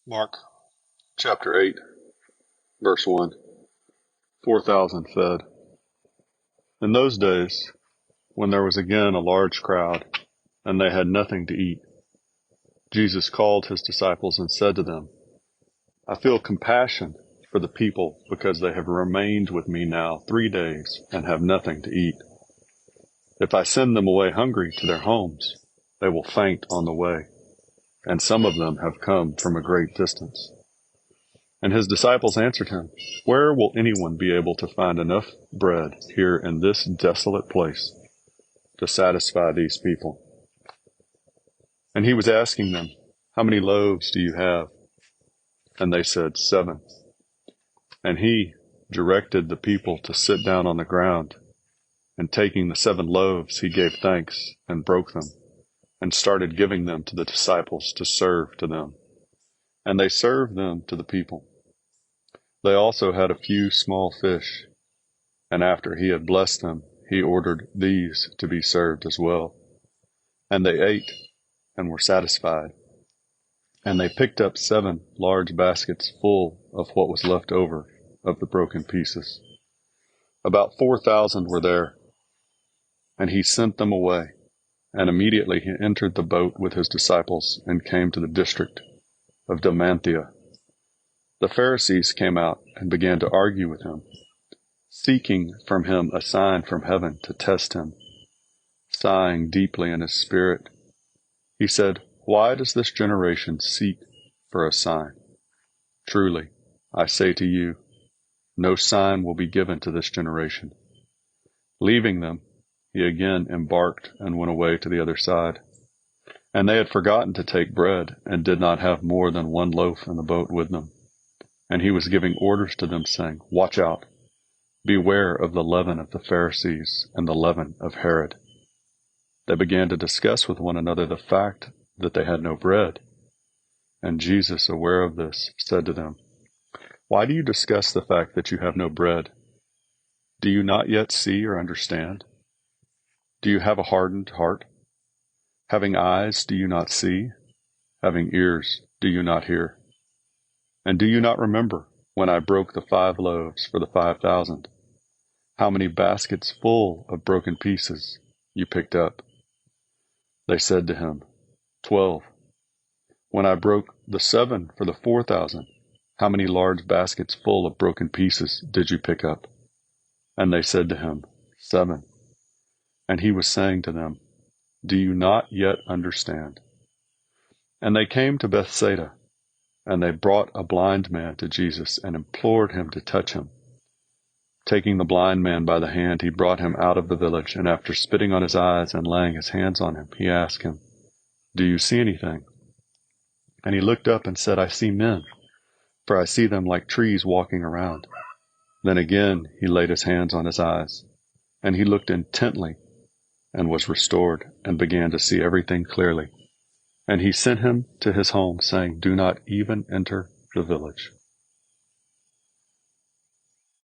Mark chapter 8, verse 1. 4,000 fed. In those days, when there was again a large crowd, and they had nothing to eat, Jesus called his disciples and said to them, I feel compassion for the people because they have remained with me now 3 days and have nothing to eat. If I send them away hungry to their homes, they will faint on the way, and some of them have come from a great distance. And his disciples answered him, Where will anyone be able to find enough bread here in this desolate place to satisfy these people? And he was asking them, How many loaves do you have? And they said, 7. And he directed the people to sit down on the ground. And taking the 7 loaves, he gave thanks and broke them, and started giving them to the disciples to serve to them. And they served them to the people. They also had a few small fish, and after he had blessed them, he ordered these to be served as well. And they ate and were satisfied. And they picked up 7 large baskets full of what was left over of the broken pieces. About 4,000 were there, and he sent them away. And immediately he entered the boat with his disciples and came to the district of Dalmanutha. The Pharisees came out and began to argue with him, seeking from him a sign from heaven to test him. Sighing deeply in his spirit, he said, Why does this generation seek for a sign? Truly, I say to you, no sign will be given to this generation. Leaving them, he again embarked and went away to the other side. And they had forgotten to take bread and did not have more than 1 loaf in the boat with them. And he was giving orders to them, saying, Watch out, beware of the leaven of the Pharisees and the leaven of Herod. They began to discuss with one another the fact that they had no bread. And Jesus, aware of this, said to them, Why do you discuss the fact that you have no bread? Do you not yet see or understand? Do you have a hardened heart? Having eyes, do you not see? Having ears, do you not hear? And do you not remember when I broke the 5 loaves for the 5,000? How many baskets full of broken pieces you picked up? They said to him, 12. When I broke the 7 for the 4,000, how many large baskets full of broken pieces did you pick up? And they said to him, 7. And he was saying to them, Do you not yet understand? And they came to Bethsaida, and they brought a blind man to Jesus and implored him to touch him. Taking the blind man by the hand, he brought him out of the village, and after spitting on his eyes and laying his hands on him, he asked him, Do you see anything? And he looked up and said, I see men, for I see them like trees walking around. Then again he laid his hands on his eyes, and he looked intently and was restored and began to see everything clearly. And he sent him to his home, saying, Do not even enter the village.